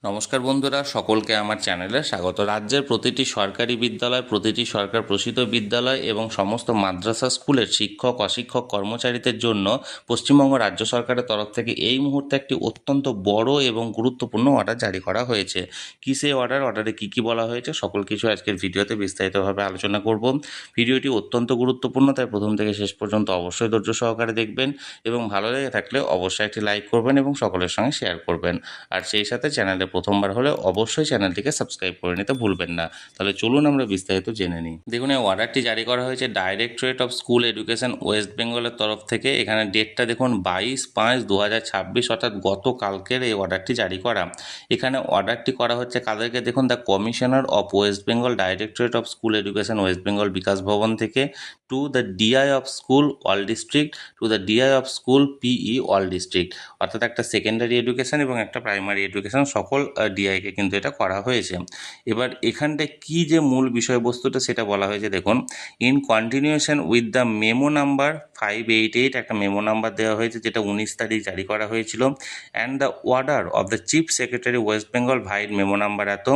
নমস্কার বন্ধুরা, সকলকে আমার চ্যানেলে স্বাগত। রাজ্যের প্রতিটি সরকারি বিদ্যালয়, প্রতিটি সরকার প্রসিত বিদ্যালয় এবং সমস্ত মাদ্রাসা স্কুলের শিক্ষক অশিক্ষক কর্মচারীদের জন্য পশ্চিমবঙ্গ রাজ্য সরকারের তরফ থেকে এই মুহূর্তে একটি অত্যন্ত বড় এবং গুরুত্বপূর্ণ অর্ডার জারি করা হয়েছে। কী সেই অর্ডারে কী কী বলা হয়েছে সকল কিছু আজকের ভিডিওতে বিস্তারিতভাবে আলোচনা করব। ভিডিওটি অত্যন্ত গুরুত্বপূর্ণ, তাই প্রথম থেকে শেষ পর্যন্ত অবশ্যই ধৈর্য সহকারে দেখবেন এবং ভালো লেগে থাকলে অবশ্যই একটি লাইক করবেন এবং সকলের সঙ্গে শেয়ার করবেন। আর সেই সাথে চ্যানেলে প্রথমবার হলে অবশ্যই চ্যানেলটিকে সাবস্ক্রাইব করে নিতে ভুলবেন না। তাহলে চলুন আমরা বিস্তারিত জেনে নিই। দেখুন, এই অর্ডারটি জারি করা হয়েছে directorate of school education West বেঙ্গলের তরফ থেকে। এখানে ডেটটা দেখুন 22/5/2026, অর্থাৎ গতকালকের এই অর্ডারটি জারি করা। এখানে অর্ডারটি করা হচ্ছে কাদেরকে দেখুন, the commissioner of West Bengal, directorate of school education West Bengal Bikash Bhavan থেকে to the DI of school all district, to the DI of school PE all district, অর্থাৎ একটা সেকেন্ডারি এডুকেশন এবং একটা প্রাইমারি এডুকেশন সকল ডিআইকে কিন্তু এটা করা হয়েছে। এবার এখানটায় কী যে মূল বিষয়বস্তুটা সেটা বলা হয়েছে দেখুন, in continuation with the memo number 588, একটা মেমো নাম্বার দেওয়া হয়েছে যেটা 19 তারিখ জারি করা হয়েছিল, and the order of the chief secretary West Bengal vide memo number এত,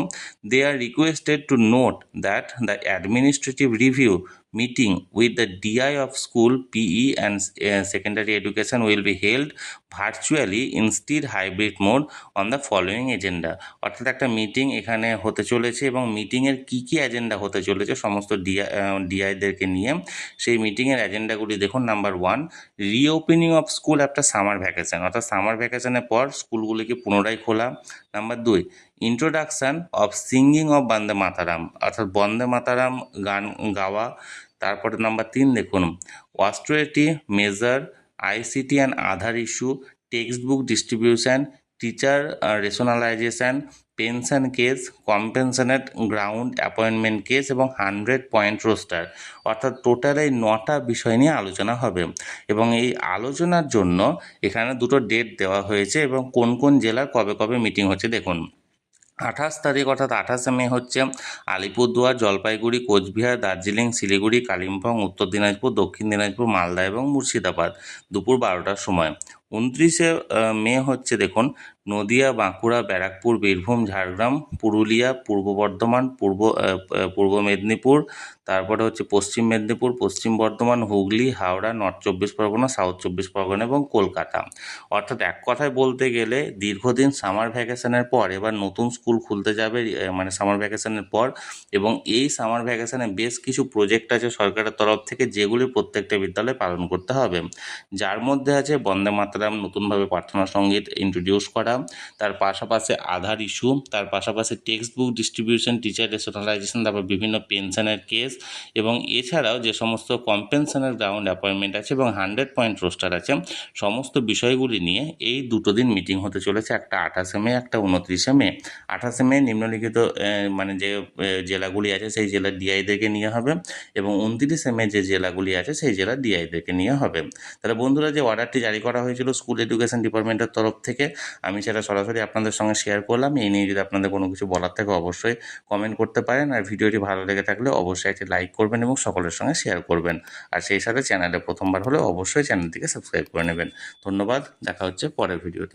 they are requested to note that the administrative review meeting with the DI of school PE and secondary education will be held virtually instead hybrid mode on the following agenda, অর্থাৎ একটা meeting এখানে হতে চলেছে এবং মিটিংয়ের কী কী agenda হতে চলেছে সমস্ত ডিআইদেরকে নিয়ে। সেই মিটিংয়ের এজেন্ডাগুলি দেখুন, number 1, reopening of school after summer vacation, অর্থাৎ সামার ভ্যাকেশনের পর স্কুলগুলিকে পুনরায় খোলা। Number 2, introduction of singing of Vande Mataram, অর্থাৎ বন্দে মাতারাম গান গাওয়া। তারপরে নাম্বার 3 দেখুন, austerity measure ICT and Aadhaar issue, text book distribution, teacher rationalisation, pension case, compassionate ground appointment case এবং 100 পয়েন্ট রোস্টার, অর্থাৎ টোটাল এই 9টা বিষয় নিয়ে আলোচনা হবে। এবং এই আলোচনার জন্য এখানে দুটো ডেট দেওয়া হয়েছে এবং কোন কোন জেলার কবে কবে মিটিং হচ্ছে দেখুন। 28 তারিখ অর্থাৎ 28শে মে হচ্ছে আলিপুরদুয়ার, জলপাইগুড়ি, কোচবিহার, দার্জিলিং, শিলিগুড়ি, কালিম্পং, উত্তর দিনাজপুর, দক্ষিণ দিনাজপুর, মালদা এবং মুর্শিদাবাদ দুপুর 12টার সময়। 29শে মে হচ্ছে দেখুন নদিয়া, বাঁকুড়া, ব্যারাকপুর, বীরভূম, ঝাড়গ্রাম, পুরুলিয়া, পূর্ব বর্ধমান, পূর্ব মেদিনীপুর, তারপরে হচ্ছে পশ্চিম মেদিনীপুর, পশ্চিম বর্ধমান, হুগলি, হাওড়া, নর্থ 24 পরগনা, সাউথ 24 পরগনা এবং কলকাতা। অর্থাৎ এক কথায় বলতে গেলে দীর্ঘদিন সামার ভ্যাকেশনের পর এবার নতুন স্কুল খুলতে যাবে, মানে সামার ভ্যাকেশনের পর। এবং এই সামার ভ্যাকেশনে বেশ কিছু প্রজেক্ট আছে সরকারের তরফ থেকে যেগুলি প্রত্যেকটা বিদ্যালয়ে পালন করতে হবে, যার মধ্যে আছে বন্দে মাতরম নতুনভাবে প্রার্থনা সঙ্গীত ইন্ট্রোডিউস করা, তার পাশাপাশি আধার ইস্যু, তার পাশাপাশি text book distribution, teacher rationalisation, তারপর বিভিন্ন পেনশনের কেস এবং এছাড়াও যে সমস্ত কম্পেনশনের গ্রাউন্ড অ্যাপয়েন্টমেন্ট আছে এবং 100 পয়েন্ট রোস্টার আছে, সমস্ত বিষয়গুলি নিয়ে এই দুটো দিন মিটিং হতে চলেছে, একটা 28শে মে, একটা 29শে মে। 28শে মে নিম্নলিখিত মানে যে জেলাগুলি আছে সেই জেলার ডিআইদেরকে নিয়ে হবে এবং 29শে মে যে জেলাগুলি আছে সেই জেলার ডিআইদেরকে নিয়ে হবে। তাহলে বন্ধুরা, যে অর্ডারটি জারি করা হয়েছিল স্কুল এডুকেশন ডিপার্টমেন্টের তরফ থেকে, আমি সেটা সরাসরি আপনাদের সঙ্গে শেয়ার করলাম। এই নিয়ে যদি আপনাদের কোনো কিছু বলার থাকে অবশ্যই কমেন্ট করতে পারেন, আর ভিডিওটি ভালো লেগে থাকলে অবশ্যই একটি লাইক করবেন এবং সকলের সঙ্গে শেয়ার করবেন। আর সেই সাথে চ্যানেলে প্রথমবার হলে অবশ্যই চ্যানেলটিকে সাবস্ক্রাইব করে নেবেন। ধন্যবাদ, দেখা হচ্ছে পরের ভিডিওতে।